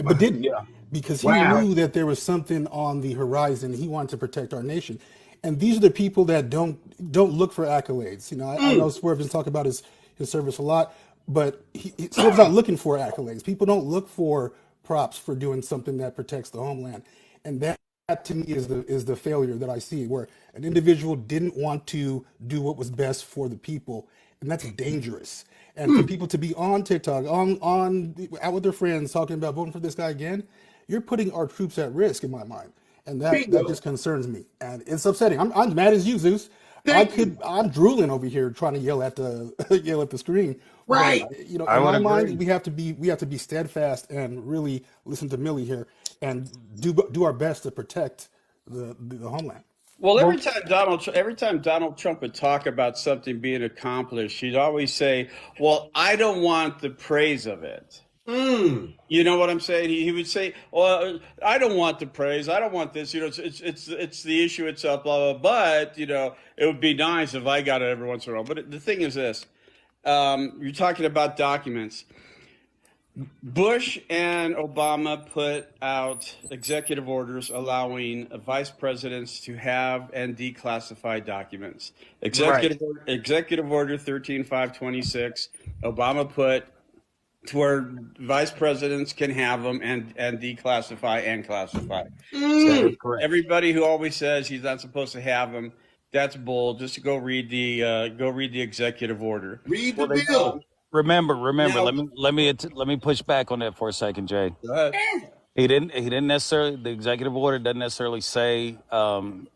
but didn't, because he knew that there was something on the horizon. He wanted to protect our nation. And these are the people that don't look for accolades. I know Swerve doesn't talk about his service a lot, but Swerve's not looking for accolades. People don't look for props for doing something that protects the homeland. And that to me is the failure that I see, where an individual didn't want to do what was best for the people, and that's dangerous. And for people to be on TikTok, out with their friends talking about voting for this guy again, you're putting our troops at risk in my mind, and that just concerns me, and it's upsetting. I'm mad as you, Zeus. I'm drooling over here trying to yell at the screen. Right. But, in my mind, we have to be steadfast and really listen to Milley here and do our best to protect the homeland. Well, every time Donald Trump would talk about something being accomplished, he'd always say, "Well, I don't want the praise of it." You know what I'm saying? He would say, "Well, I don't want the praise. I don't want this. It's the issue itself, blah blah. But it would be nice if I got it every once in a while." But the thing is this: you're talking about documents. Bush and Obama put out executive orders allowing vice presidents to have and declassify documents. Executive Order 13526. Obama put to where vice presidents can have them and declassify and classify. So everybody who always says he's not supposed to have them, that's bull. Just go read the executive order. Read the bill. Remember. Now, let me push back on that for a second, Jay. Go ahead. He didn't necessarily. The executive order doesn't necessarily say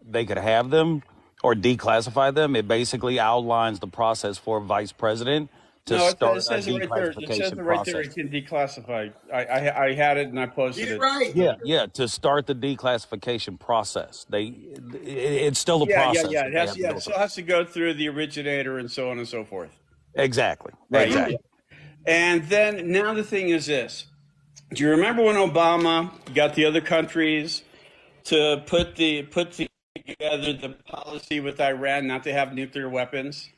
they could have them or declassify them. It basically outlines the process for a vice president to start a declassification process. It says it right there. It can declassify. I had it and I posted it. Right. Yeah. To start the declassification process, it's still the process. It still has to go through the originator and so on and so forth. Exactly. Right. Exactly. And then now the thing is this: do you remember when Obama got the other countries to put together the policy with Iran not to have nuclear weapons?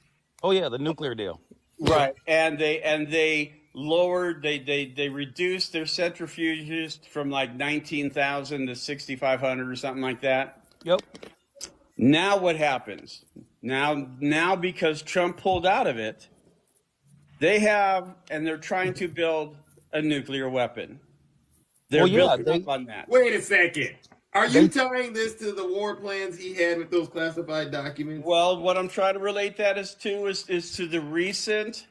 Oh yeah, the nuclear deal. Right. And they lowered, they reduced their centrifuges from like 19,000 to 6,500 or something like that. Yep. Now what happens? Now because Trump pulled out of it, they're trying to build a nuclear weapon. They're Well, yeah, building up on that. Wait a second. Are you tying this to the war plans he had with those classified documents? Well, what I'm trying to relate that is to the recent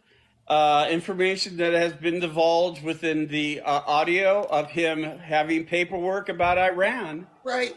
information that has been divulged within the audio of him having paperwork about Iran. Right.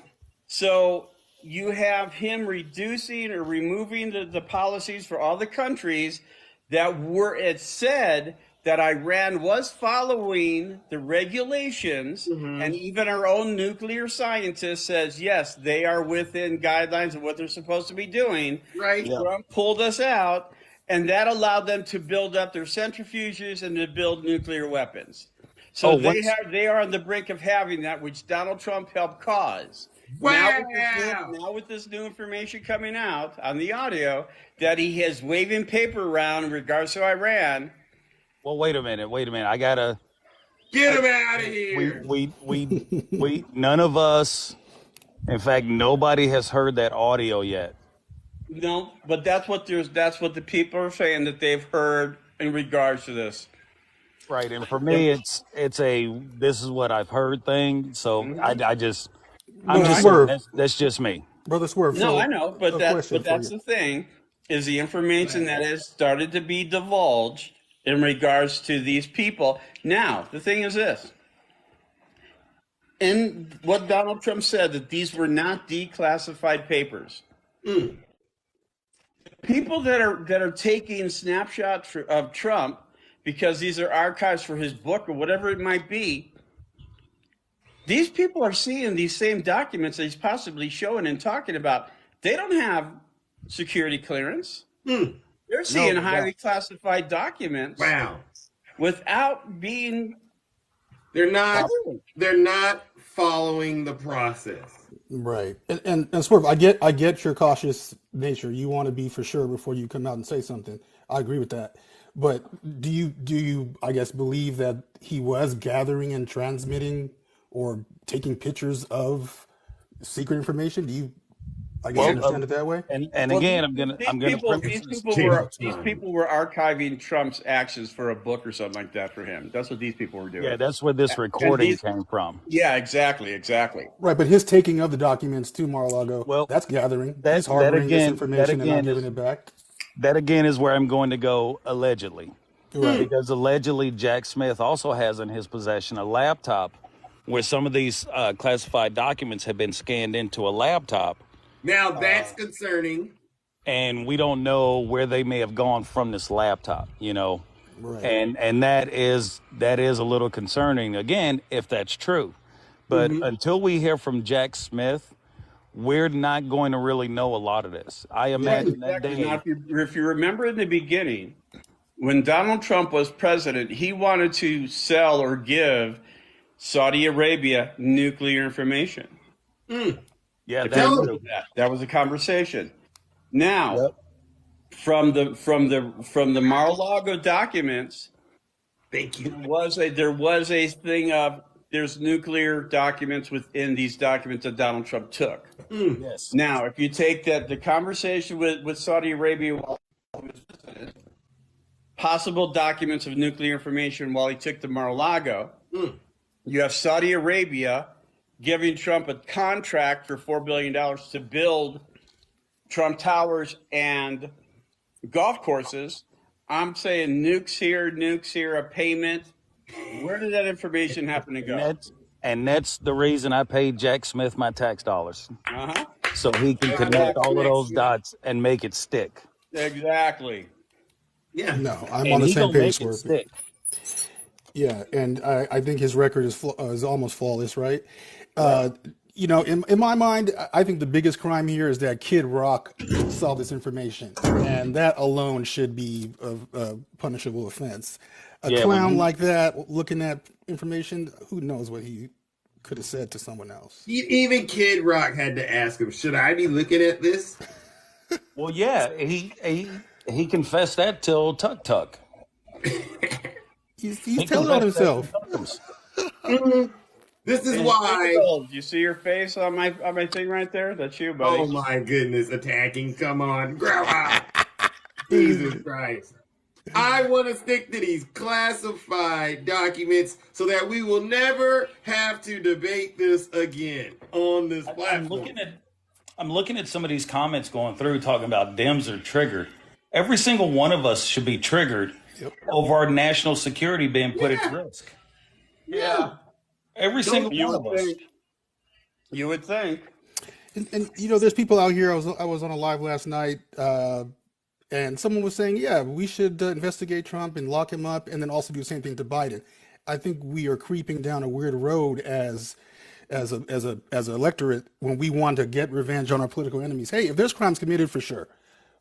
So you have him reducing or removing the policies for all the countries that were, it said that Iran was following the regulations, and even our own nuclear scientist says, yes, they are within guidelines of what they're supposed to be doing. Right. Trump pulled us out, and that allowed them to build up their centrifuges and to build nuclear weapons. So they are on the brink of having that, which Donald Trump helped cause. Wow. Now with this new information coming out on the audio that he is waving paper around in regards to Iran. Well, wait a minute. I gotta get him out of here. We none of us, in fact, nobody has heard that audio yet. No, but that's what the people are saying that they've heard in regards to this. Right, and for me, it's a this is what I've heard thing. So that's just me. Brother Swerve. No, I know, but that's the thing is the information that has started to be divulged in regards to these people. Now, the thing is this. In what Donald Trump said, that these were not declassified papers. People that are taking snapshots of Trump because these are archives for his book or whatever it might be, these people are seeing these same documents that he's possibly showing and talking about. They don't have security clearance. They're seeing highly classified documents. Wow. Without being. They're not following the process. Right. And Swerve, I get your cautious nature. You want to be for sure before you come out and say something. I agree with that. But do you I guess believe that he was gathering and transmitting or taking pictures of secret information? Do you understand it that way? And again, these people were archiving Trump's actions for a book or something like that for him. That's what these people were doing. Yeah, that's where this recording came from. Yeah, exactly. Right, but his taking of the documents to Mar-a-Lago, that's gathering. He's harboring this information and not giving it back. That again is where I'm going to go allegedly. Right. Because allegedly Jack Smith also has in his possession a laptop where some of these classified documents have been scanned into a laptop. Now that's concerning. And we don't know where they may have gone from this laptop, Right. And that is a little concerning, again, if that's true. But until we hear from Jack Smith, we're not going to really know a lot of this. I imagine that day. Now, if you remember in the beginning, when Donald Trump was president, he wanted to sell or give Saudi Arabia nuclear information. Yeah, that was a conversation. Now, from the Mar-a-Lago documents, thank you. There was a thing of there's nuclear documents within these documents that Donald Trump took. Yes. Now, if you take the conversation with Saudi Arabia while he was president, possible documents of nuclear information while he took the Mar-a-Lago, you have Saudi Arabia giving Trump a contract for $4 billion to build Trump Towers and golf courses. I'm saying nukes here, a payment. Where did that information happen to go? And that's the reason I paid Jack Smith my tax dollars. So he can connect all of those dots and make it stick. Exactly. Yeah. No, I'm on the same page with it. Yeah, and I think his record is almost flawless, right? In my mind, I think the biggest crime here is that Kid Rock saw this information, and that alone should be a punishable offense. A clown like that looking at information, who knows what he could have said to someone else. Even Kid Rock had to ask him, should I be looking at this? Well, yeah, he confessed that till Tuk Tuk. He's telling on himself. This is why. You see your face on my thing right there? That's you, buddy. Oh my goodness, attacking! Come on, grow up! Jesus Christ! I want to stick to these classified documents so that we will never have to debate this again on this platform. I'm looking at some of these comments going through talking about Dems are triggered. Every single one of us should be triggered over our national security being put at risk. Yeah. Every single one of us. You would think. And there's people out here. I was on a live last night, and someone was saying, yeah, we should investigate Trump and lock him up, and then also do the same thing to Biden. I think we are creeping down a weird road as an electorate when we want to get revenge on our political enemies. Hey, if there's crimes committed, for sure,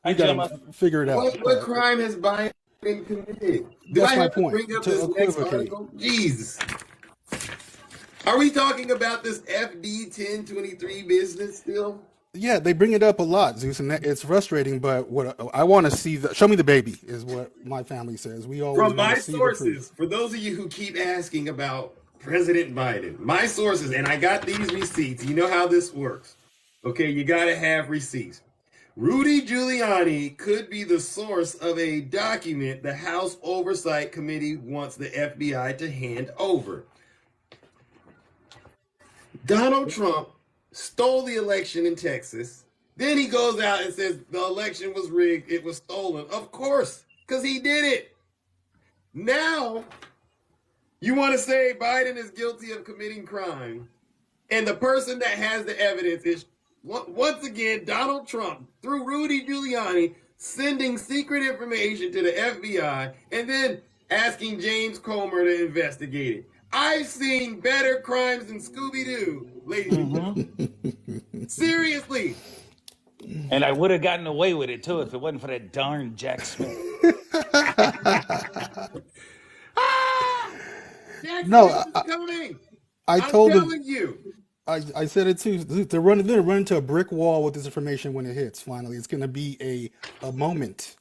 we got to figure it out. What crime has Biden committed? That's my point. Bring up this next article? Jesus. Are we talking about this FD 1023 business still? Yeah, they bring it up a lot, Zeus, and it's frustrating. But what I want to see, show me the baby, is what my family says. We always from my sources. For those of you who keep asking about President Biden, my sources, and I got these receipts. You know how this works. Okay, you got to have receipts. Rudy Giuliani could be the source of a document the House Oversight Committee wants the FBI to hand over. Donald Trump stole the election in Texas. Then he goes out and says the election was rigged. It was stolen. Of course, because he did it. Now, you want to say Biden is guilty of committing crime, and the person that has the evidence is, once again, Donald Trump, through Rudy Giuliani, sending secret information to the FBI and then asking James Comer to investigate it. I've seen better crimes than Scooby-Doo, ladies and gentlemen. Seriously. And I would have gotten away with it, too, if it wasn't for that darn Jack Smith. Jack Smith is coming. I'm telling you. I said it too. They're running into a brick wall with this information when it hits. Finally, it's going to be a moment.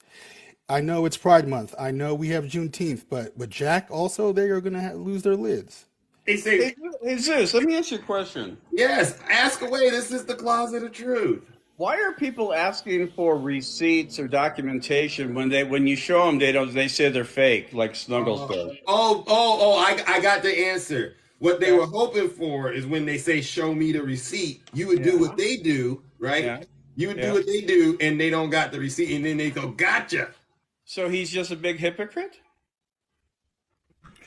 I know it's Pride Month. I know we have Juneteenth, but Jack also, they are going to lose their lids. They say, hey Zeus, let me ask you a question. Yes, ask away. This is the closet of truth. Why are people asking for receipts or documentation when you show them they say they're fake, like Snuggles does? I got the answer. What they were hoping for is when they say, show me the receipt, you would do what they do, right? Yeah. You would do what they do, and they don't got the receipt, and then they go, gotcha. So he's just a big hypocrite?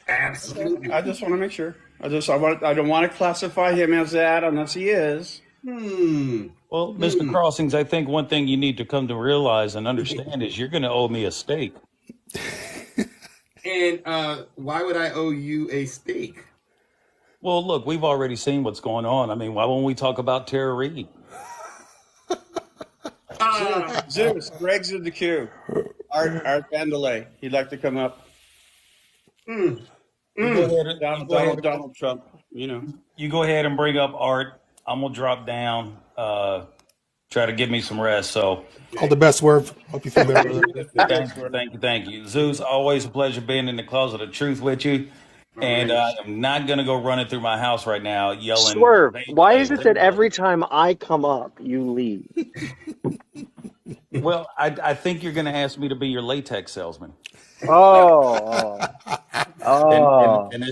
Absolutely. I just want to make sure. I don't want to classify him as that unless he is. Well, Mr. Crossings, I think one thing you need to come to realize and understand is you're going to owe me a steak. And why would I owe you a steak? Well, look, we've already seen what's going on. I mean, why won't we talk about Tara Reid? Zeus, Greg's in the queue. Art Vandelay. He'd like to come up. Donald Trump, You go ahead and bring up Art. I'm going to drop down, try to give me some rest. So, all the best, Swerve. Hope you feel better. Thank you. Zeus, always a pleasure being in the closet of truth with you. And I am not going to go running through my house right now yelling. Swerve, why is it that every time I come up, you leave? Well, I think you're going to ask me to be your latex salesman. Oh. And